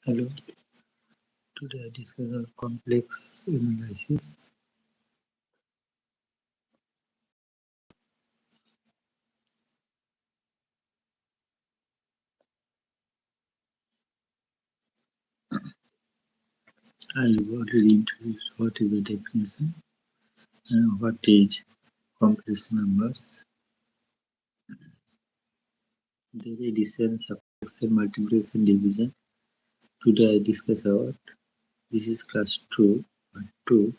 Hello, today I discuss our complex analysis. I have already introduced what is the definition and what is complex numbers. The addition, subtraction, multiplication, division. Today I discuss about this is class 2, part 2.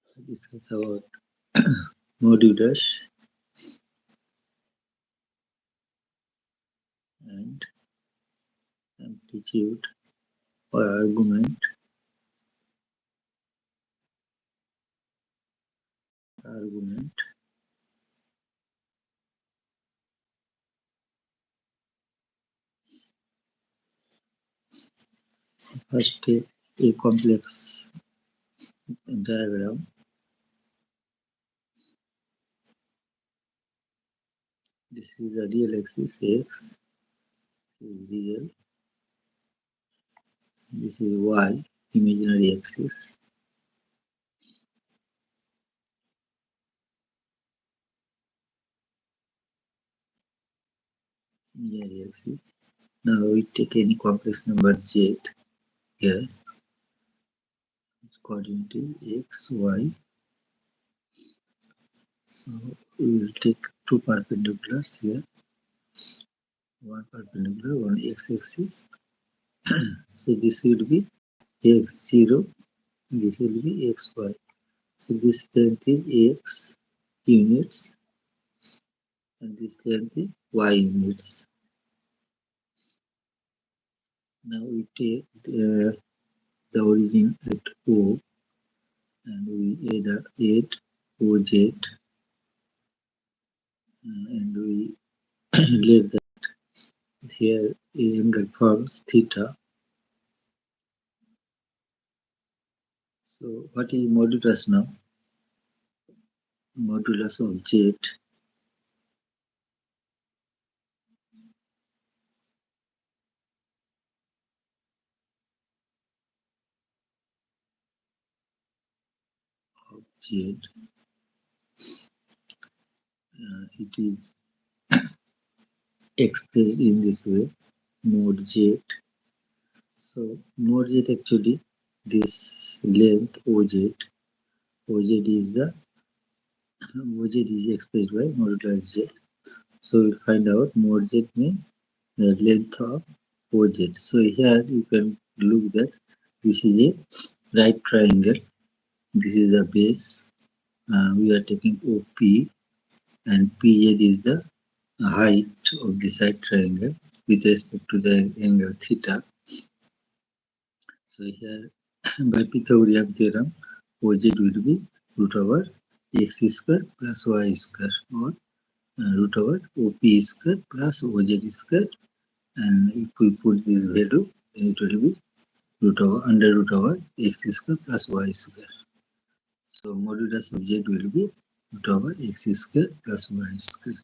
I discuss about modulus and amplitude or argument. First, take a complex diagram. This is the real axis x, is real. This is y, imaginary axis. Imaginary axis. Now we take any complex number z here. Its coordinate is x, y. So we will take two perpendiculars here. One perpendicular, one x-axis. So this will be x0, this will be xy. So this length is x units and this length is y units. Now we take the origin at O and we add OZ and we let that here angle forms theta. So what is modulus now? Modulus of z it is expressed in this way, mod z. So mod z actually this length OZ is expressed by modulus z. So we find out mod z means the length of OZ. So here you can look that this is a right triangle. This is the base. We are taking OP and PZ is the height of this right triangle with respect to the angle theta. So here by Pythagorean theorem, OZ will be root over x square plus y square or root over OP square plus OZ square, and if we put this value then it will be under root over x square plus y square. So modulus of z will be root over x square plus y square.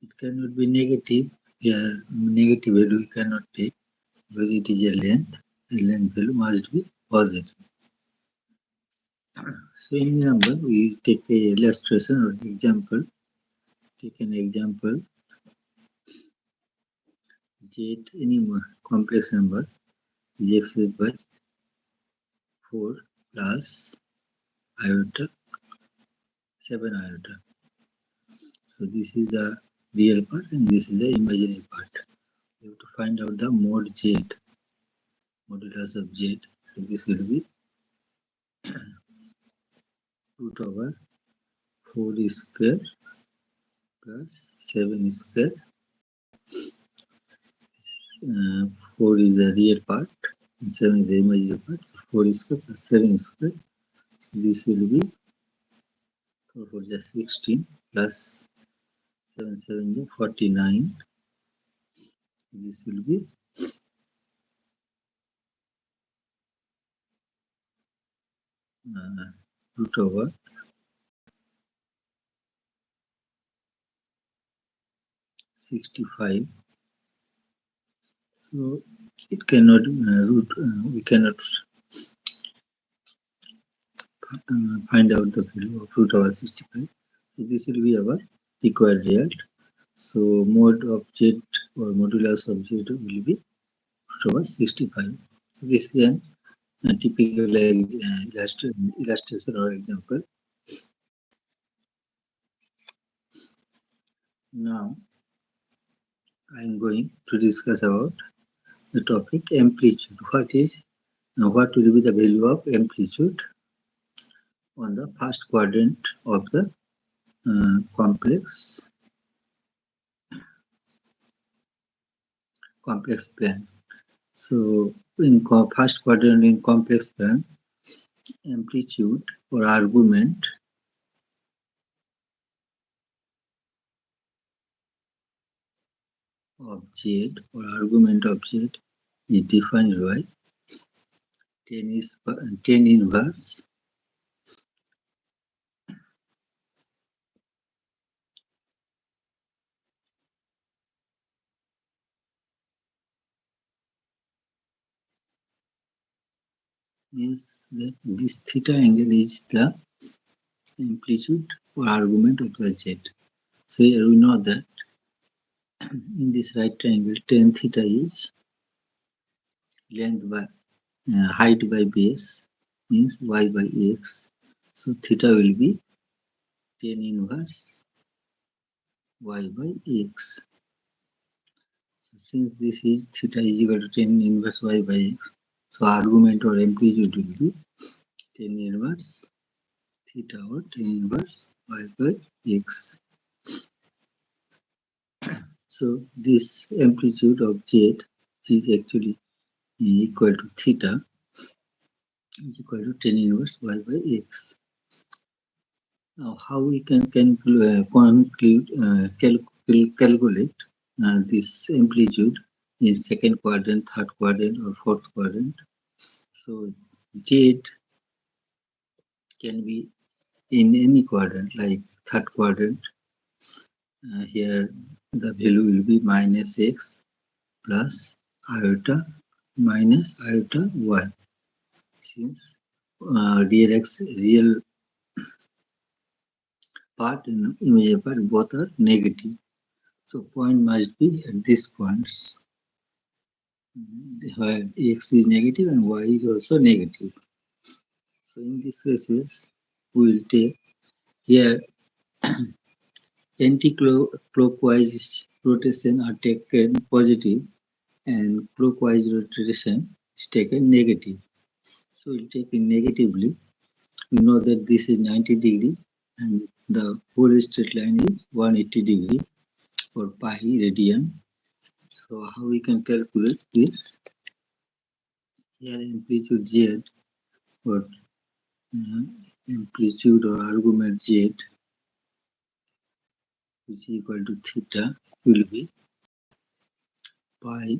It cannot be negative. Here negative value we cannot take because it is a length. The length value must be positive. So in example, we take a illustration or example. Take an example. Z any complex number is expressed by 4 plus iota 7 iota. So this is the real part and this is the imaginary part. You have to find out the mod z, modulus of z. So this will be root over 4 square plus 7 square. 4 is the real part and 7 is the imaginary part. So 4 square plus 7 square. So this will be 4 for just 16 plus 7 7 is 49. This will be root over 65 So it cannot we cannot find out the value of root over 65. So this will be our required result. So mode of z or modulus of z will be root over 65. So this is a typical illustration or example. Now I am going to discuss about the topic amplitude. What will be the value of amplitude on the first quadrant of the complex plan. So in first quadrant in complex plan, amplitude or argument of z or argument of z is defined by tan inverse means that this theta angle is the amplitude or argument of the z. So here we know that in this right triangle tan theta is length by height by base means y by x. So theta will be tan inverse y by x. So since this is theta is equal to tan inverse y by x, so argument or amplitude will be tan inverse theta or tan inverse y by x. So this amplitude of z is actually equal to theta is equal to tan inverse y by x. Now, how we can calculate this amplitude in second quadrant, third quadrant, or fourth quadrant? So, Z can be in any quadrant, like third quadrant. Here, the value will be minus x plus iota minus iota y. Since real part and imaginary part both are negative. So point must be at these points where x is negative and y is also negative. So in these cases, we will take here anti-clockwise rotation are taken positive and clockwise rotation is taken negative. So we'll take it negatively. We know that this is 90 degree and the whole straight line is 180 degree or pi radian. So how we can calculate this? Here amplitude z or amplitude or argument z is equal to theta will be pi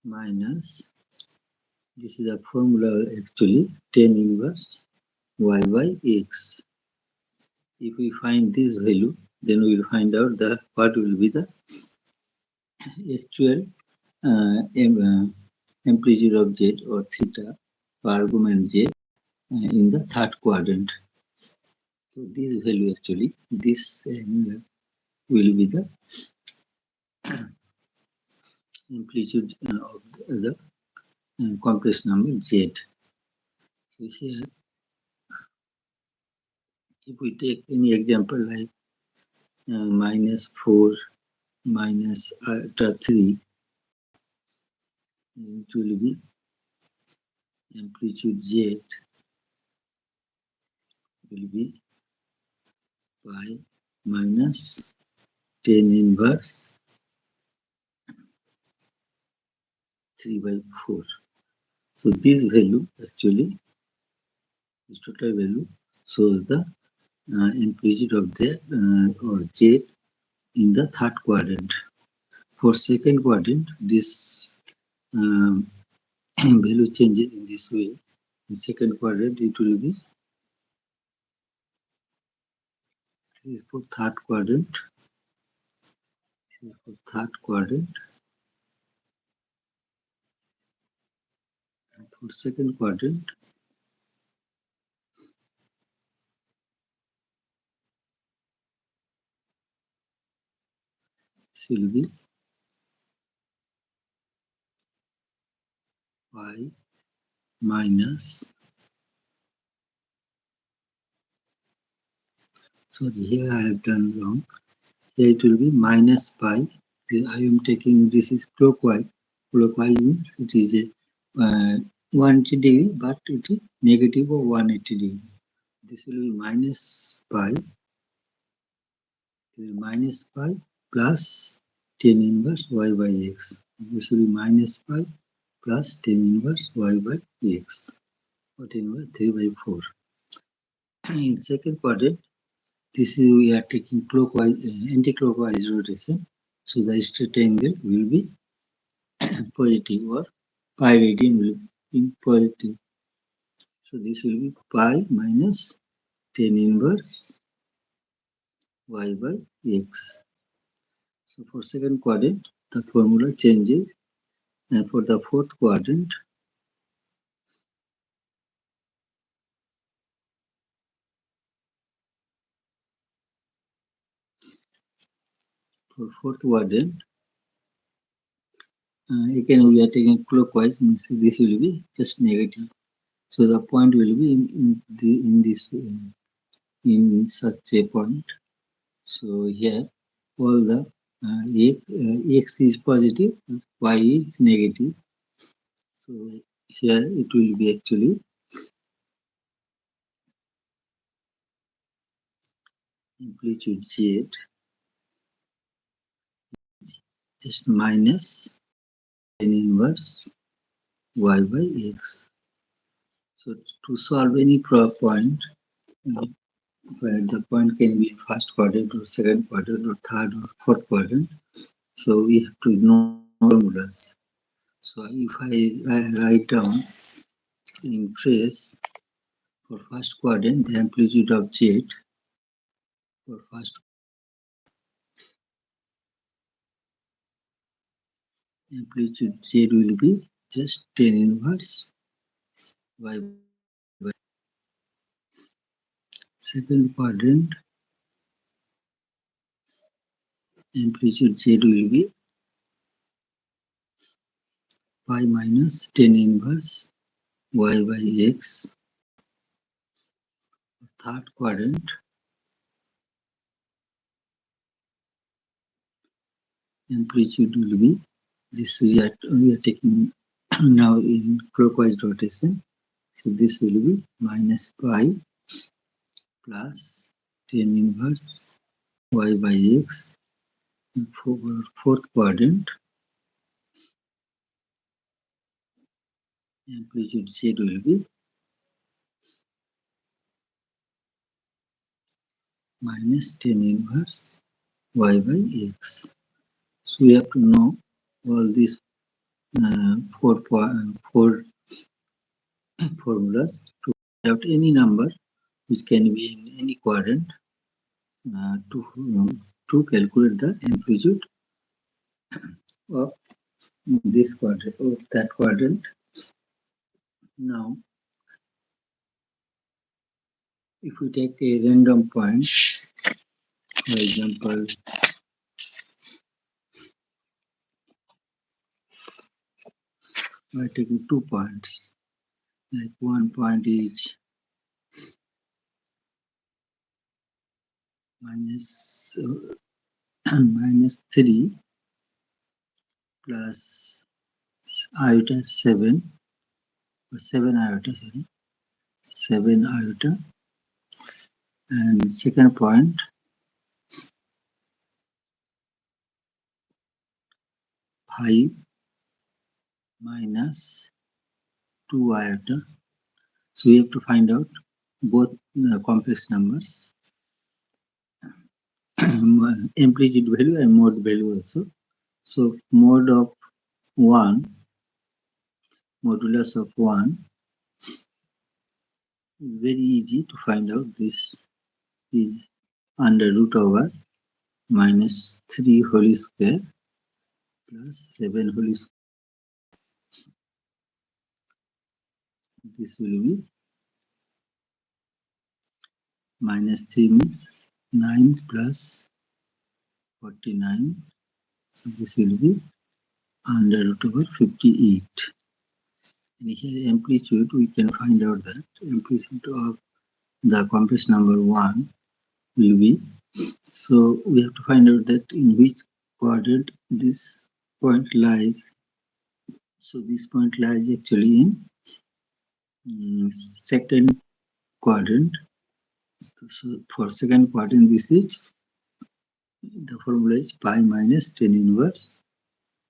minus, this is a formula actually, tan inverse y by x. If we find this value, then we will find out the what will be the actual amplitude of z or theta or argument z in the third quadrant. So this value actually, this will be the amplitude of the complex number z. So here, if we take any example like minus 4 minus iota 3, it will be amplitude z will be pi minus tan inverse 3 by 4. So this value actually, this total value shows the amplitude of the or z in the third quadrant. For second quadrant, this value changes in this way. In second quadrant, it will be this for third quadrant. This is for third quadrant. And for second quadrant, this will be pi minus, sorry, here I have done wrong. Here it will be minus pi. I am taking, this is clockwise. Clockwise means it is a 180 degree, but it is negative of 180 degree. This will be minus pi, minus pi plus tan inverse y by x. This will be minus pi plus tan inverse y by x, or tan inverse 3 by 4. In second quadrant, this is we are taking clockwise, anti-clockwise rotation. So the straight angle will be positive, or pi radian will be positive. So this will be pi minus tan inverse y by x. So for second quadrant, the formula changes, and for the fourth quadrant, again we are taking clockwise, means this will be just negative. So the point will be in such a point. So here all the x is positive, y is negative. So here it will be actually amplitude z just minus tan inverse y by x. So to solve any point, where the point can be first quadrant or second quadrant or third or fourth quadrant, so we have to know formulas. So if I write down in phrase, for first quadrant the amplitude of z, for first amplitude z will be just tan inverse y by second quadrant, amplitude z will be pi minus tan inverse y by x. Third quadrant, amplitude will be this, we are taking now in clockwise rotation. So this will be minus pi plus tan inverse y by x. For fourth quadrant, amplitude z will be minus tan inverse y by x. So we have to know all these four formulas to find out any number which can be in any quadrant, to calculate the amplitude of this quadrant or that quadrant. Now, if we take a random point, for example, we are taking 2 points, like one point is minus minus 3 plus iota 7, or 7 iota, sorry, 7 iota, and second point pi minus 2 iota. So we have to find out both complex numbers, amplitude value and mode value also. So mode of 1, modulus of 1, is very easy to find out. This is under root over minus 3 whole square plus 7 whole square. This will be minus 3 means 9 plus 49. So this will be under root over 58. And here amplitude, we can find out that amplitude of the complex number 1 will be. So we have to find out that in which quadrant this point lies. So this point lies actually in second quadrant. So for second quadrant, this is the formula is pi minus tan inverse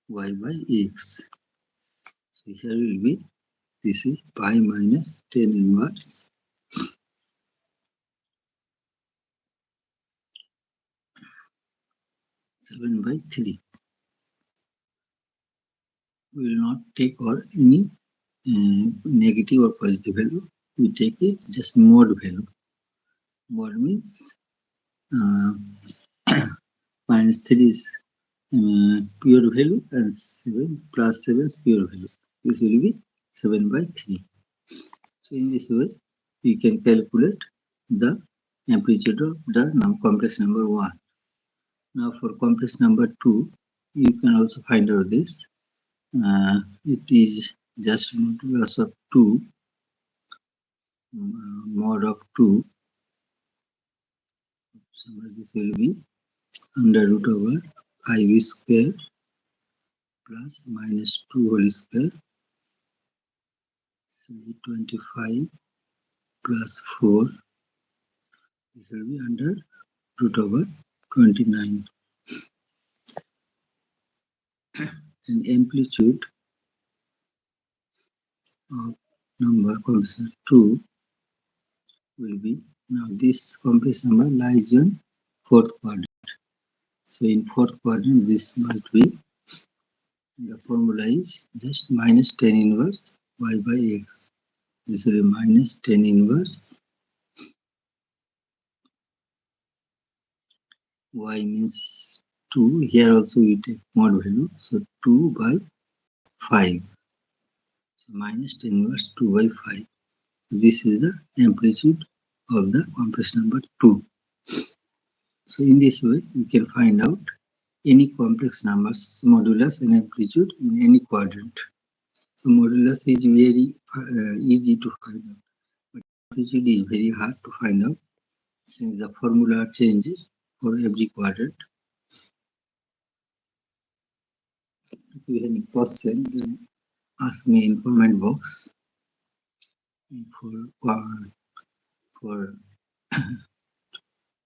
y by x. So here will be, this is pi minus tan inverse 7 by 3. We will not take or any negative or positive value. We take it just mode value. Mode means minus 3 is pure value and 7 plus 7 is pure value. This will be 7 by 3. So in this way, we can calculate the amplitude of the complex number 1. Now for complex number 2, you can also find out this. It is just modulus of 2, mod of 2. So this will be under root over 5 square plus minus 2 whole square. So 25 plus 4. This will be under root over 29. And amplitude of number complex 2 will be, now this complex number lies in fourth quadrant. So in fourth quadrant, this might be, the formula is just minus tan inverse y by x. This will be minus tan inverse y means 2. Here also we take mod value. So 2 by 5. So minus tan inverse 2 by 5. This is the amplitude of the complex number 2. So in this way, we can find out any complex numbers modulus and amplitude in any quadrant. So modulus is very easy to find out, but amplitude is very hard to find out since the formula changes for every quadrant. If you have any question, then ask me in comment box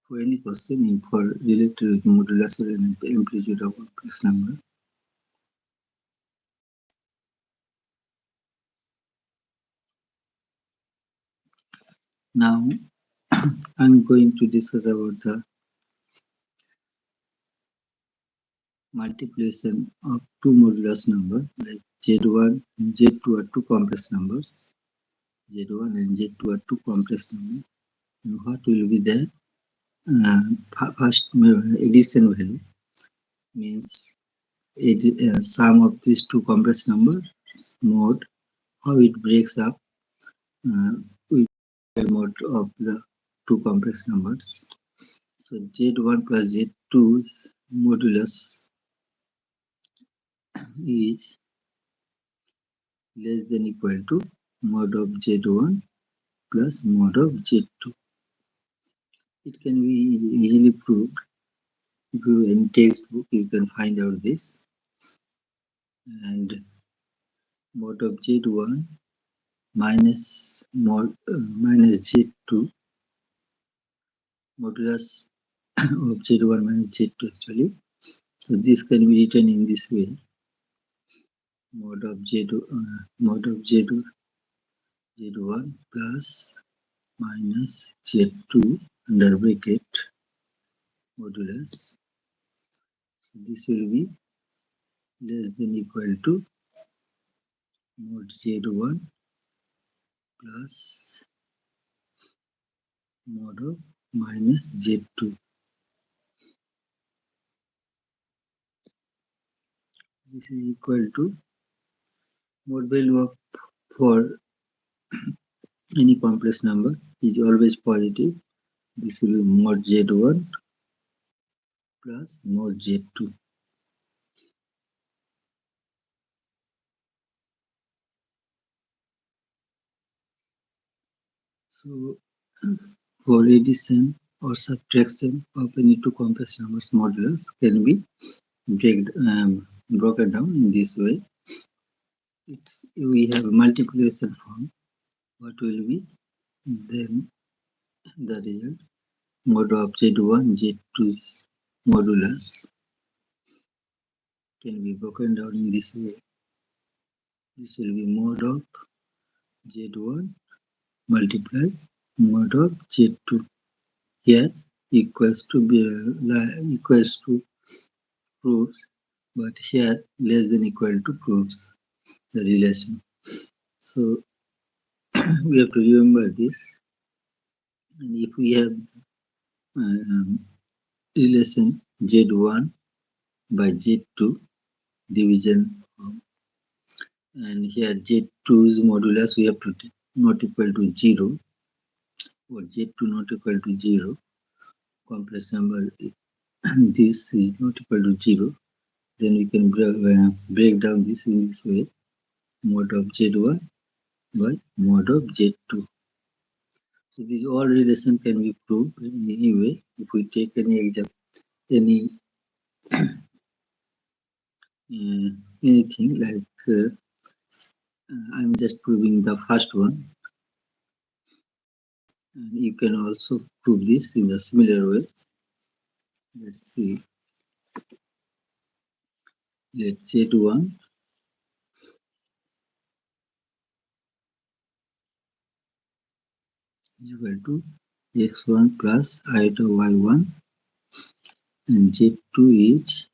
for any question for related with modulus or amplitude of complex number. Now I'm going to discuss about the multiplication of two modulus number like Z1 and Z2 are two complex numbers. Z1 and Z2 are two complex numbers. And what will be the first addition value means sum of these two complex numbers mod, how it breaks up with the mod of the two complex numbers. So Z1 plus Z2's modulus is less than equal to mod of Z1 plus mod of Z2. It can be easily proved. If you in textbook, you can find out this. And mod of Z1 minus Z2, modulus of Z1 minus Z2 actually. So this can be written in this way: mod of Z1 plus minus Z2 under bracket modulus. So this will be less than equal to mod Z1 plus mod of minus Z2. this is equal to mod value of for any complex number is always positive. This will be mod z1 plus mod z2. So for addition or subtraction of any two complex numbers, modulus can be broken down in this way. We have multiplication form. What will be then the result? Mod of z1 z2's modulus can be broken down in this way. This will be mod of z1 multiply mod of z2. Here equals to proofs, but here less than equal to proofs the relation. So we have to remember this. And if we have relation z1 by z2 division, and here z2's modulus we have to not equal to 0, or z2 not equal to 0, complex number this is not equal to 0, then we can break down this in this way: mod of z1 by mod of z2. So these all relation can be proved in easy way if we take any example, anything like I'm just proving the first one, and you can also prove this in a similar way. Let's see. Let z1 is equal to x1 plus iota y1, and z2 is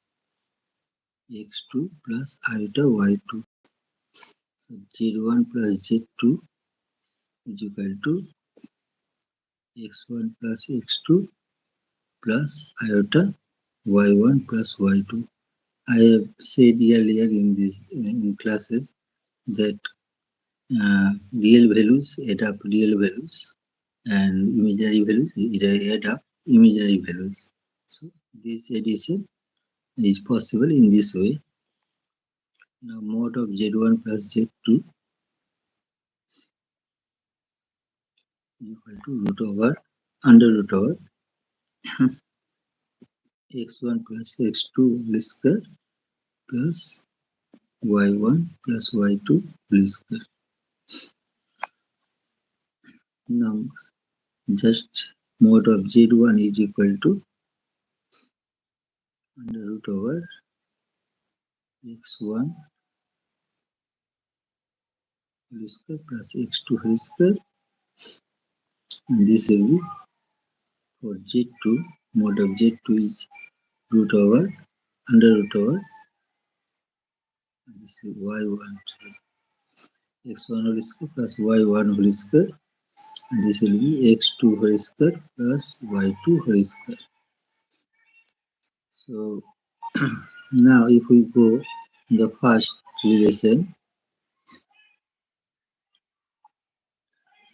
x2 plus iota y2. So z1 plus z2 is equal to x1 plus x2 plus iota y1 plus y2. I have said earlier in this in classes that real values add up real values, and imaginary values add up imaginary values. So this addition is possible in this way. Now mod of z1 plus z2 is equal to root over under root over x1 plus x2 whole square plus y1 plus y2 whole square. Now just mod of z1 is equal to under root over x1 whole square plus x2 whole square, and this will be for z2. Mod of z2 is root over under root over this is y1 x1 whole square plus y1 whole square, and this will be x2 whole square plus y2 whole square. So now if we go the first relation,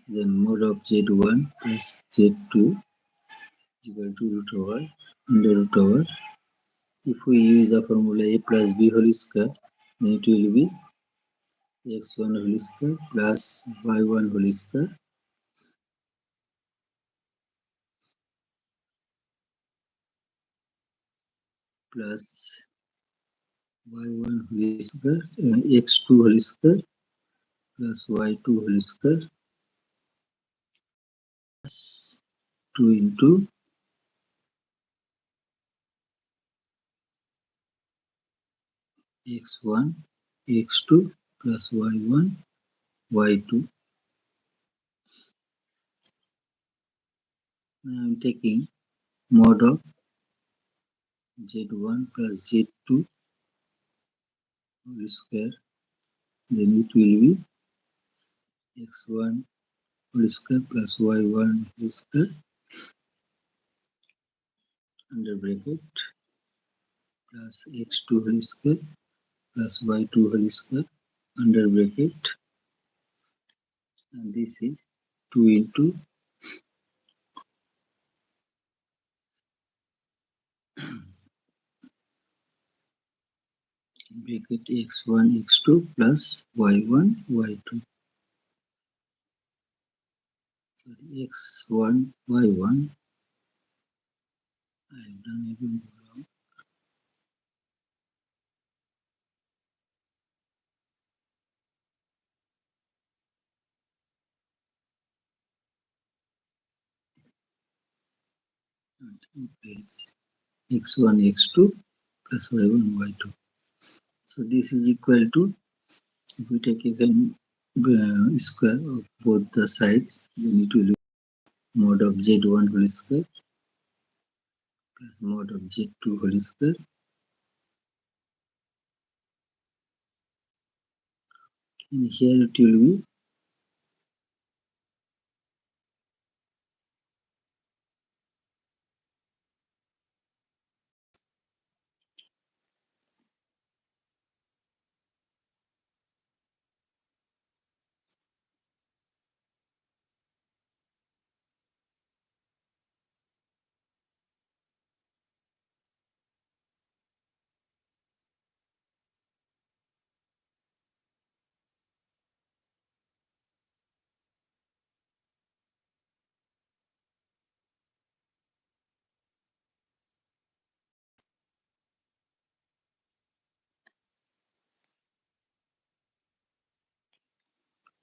then mod of z1 plus z2 is equal to root over under root over. If we use the formula a plus b whole square, then it will be x1 whole square plus y1 whole square plus y1 whole square and x2 whole square plus y2 whole square plus 2 into x1 x2 plus y1 y2. Now I'm taking mod of z1 plus z2 whole square, then it will be x1 whole square plus y1 whole square under bracket plus x2 whole square plus y2 whole square under bracket, and this is 2 into bracket x1 x2 plus y1 y2. Sorry, x1 y1. I have done even wrong. It's x1 x2 plus y1 y2. So this is equal to, if we take again square of both the sides, then it will be mod of z1 whole square plus mod of z2 whole square, and here it will be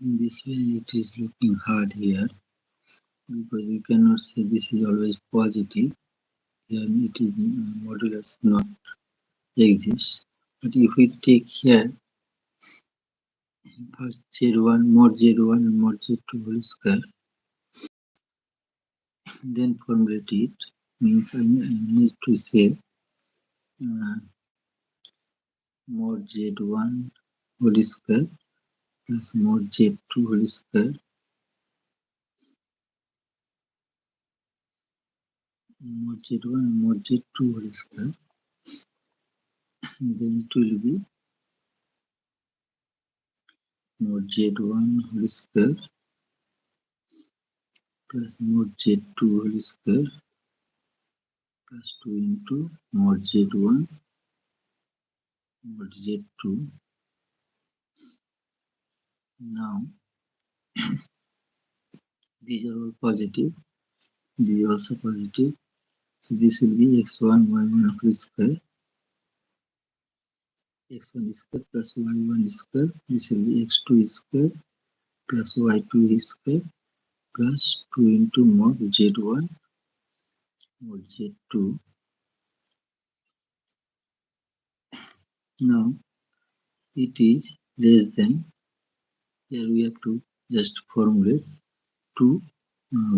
in this way. It is looking hard here because we cannot say this is always positive. Here it is modulus not exists. But if we take here first z1 mod z1 and mod z2 whole square, then formulate it, means I need to say uh, mod z1 whole square plus mod z2 whole square, mod z1 and mod z2 whole square, then it will be mod z1 whole square plus mod z2 whole square plus 2 into mod z1 mod z2. Now these are all positive, these are also positive, so this will be x1 y1 whole square, x1 square plus y1 square, this will be x2 square plus y2 square plus 2 into mod z1 mod z2. Now it is less than, here we have to just formulate to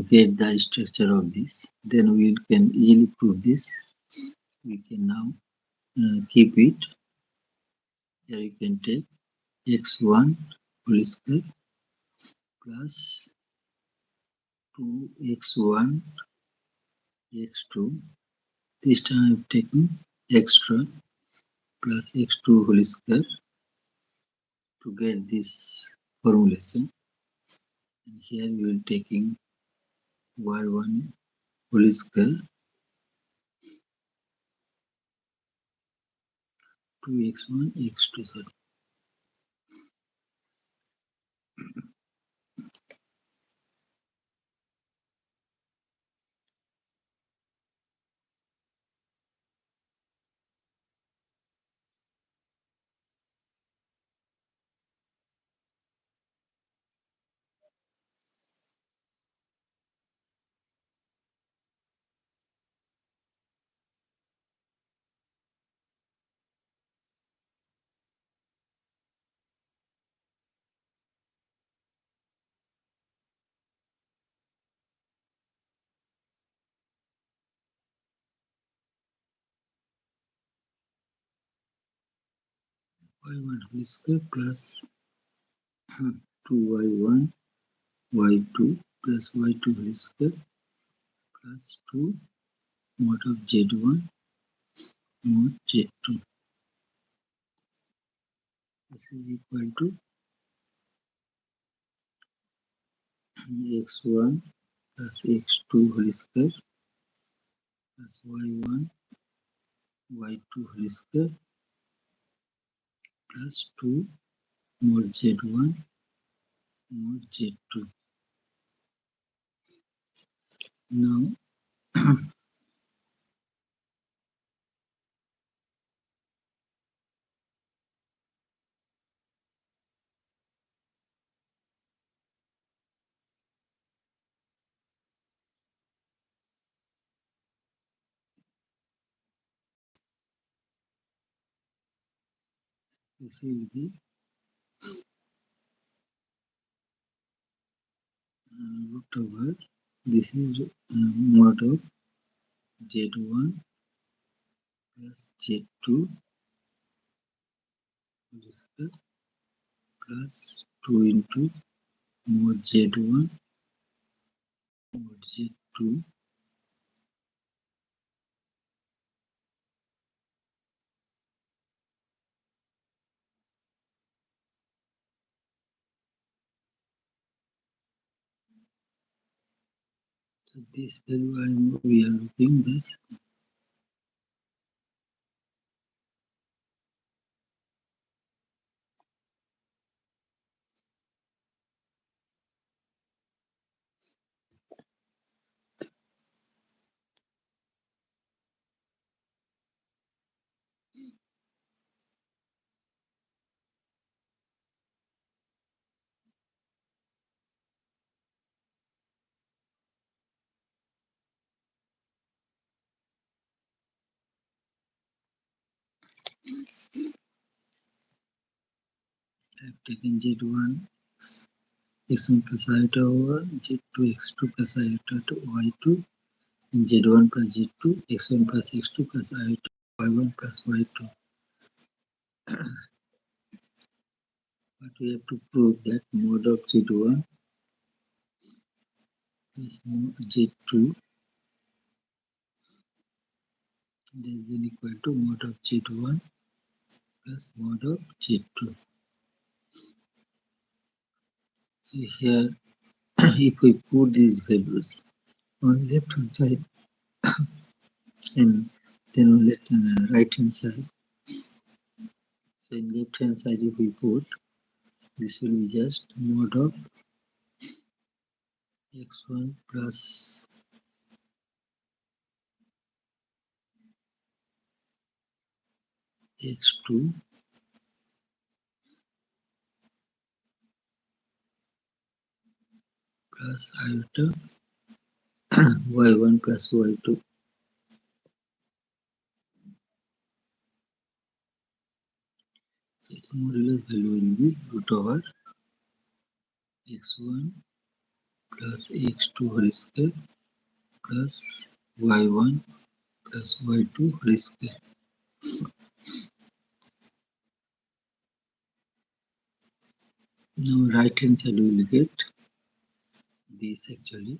get the structure of this, then we can easily prove this. We can now keep it. Here you can take x1 whole square plus 2x1 x2. This time I have taken extra plus x2 whole square to get this formulation, and here we will taking y1 whole square 2x1 x2, sorry. y1 whole square plus 2y1 y2 plus y2 whole square plus 2 mod of z1 mod z2. this is equal to x1 plus x2 whole square plus y1 y2 whole square plus 2 more z1 more z2. Now this will be root over, this is mod of z1 plus z2 whole square plus 2 into mod z1 mod z2 so this value we are looking this I have taken z1 x1 plus iota over z2 x2 plus iota to y2 and z1 plus z2 x1 plus x2 plus iota y1 plus y2. But we have to prove that mod of z1 is mod z2 less than equal to mod of z1 plus mod of z2. So here if we put these values on left hand side and then on right hand side, so in left hand side if we put this will be just mod of x1 plus x2 plus iota y1 plus y2. So its modulus value will be root over x1 plus x2 whole square plus y1 plus y2 whole square. Now right hand side we will get this actually,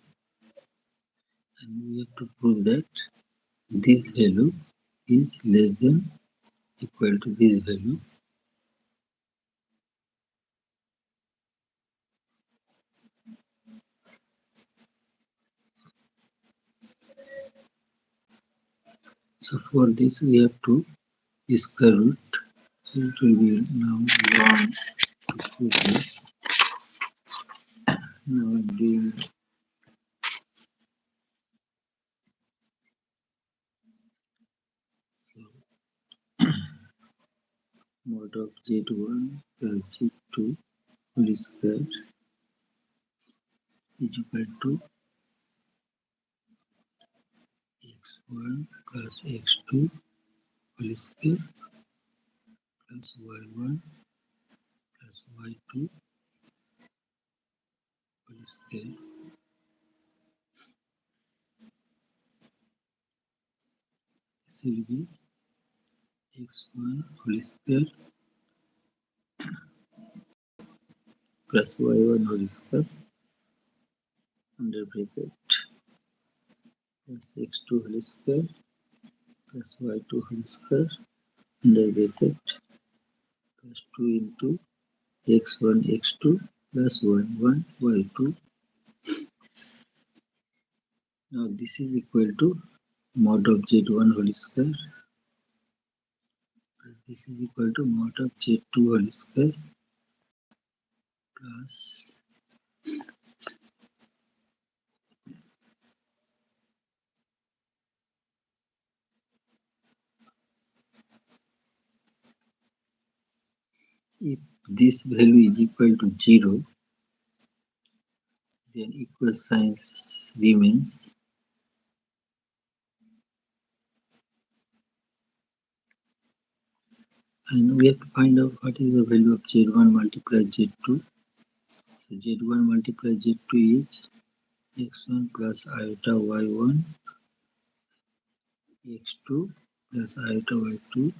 and we have to prove that this value is less than equal to this value. So for this we have to square root. So it will be now 1 to prove this. Now I'm doing so mod of z1 plus z2 whole square is equal to x1 plus x2 whole square plus y1 plus y2 whole square. This will be x1 whole square plus y1 whole square under bracket plus x2 whole square plus y2 whole square under bracket plus 2 into x1 x2 plus y1 y2. Now this is equal to mod of z1 whole square plus this is equal to mod of z2 whole square plus if this value is equal to 0, then equal signs remains, and we have to find out what is the value of z1 multiplied z2. So z1 multiplied z2 is x1 plus iota y1 x2 plus iota y2.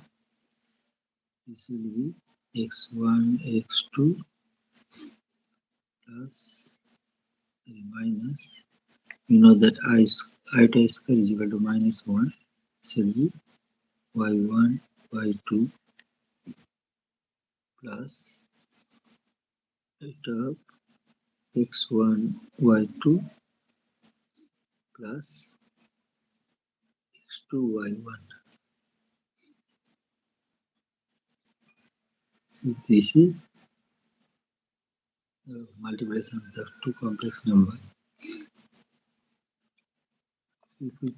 This will be x1 x2 plus minus, we know that iota square is equal to minus 1, so will be y1 y2 plus iota of x1 y2 plus x2 y1. So this is the multiplication of the two complex numbers. If we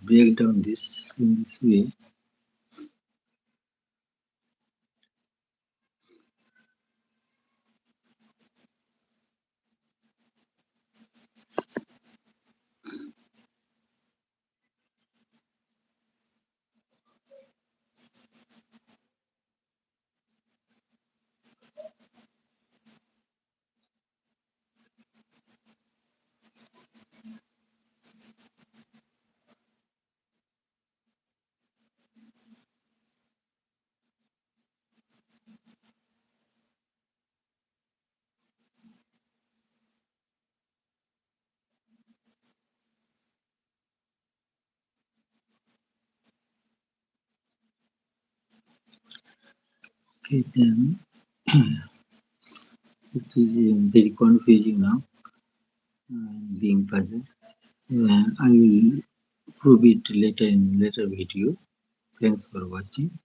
break down this in this way, okay, then it is very confusing now, being puzzled. I will prove it later in later video. Thanks for watching.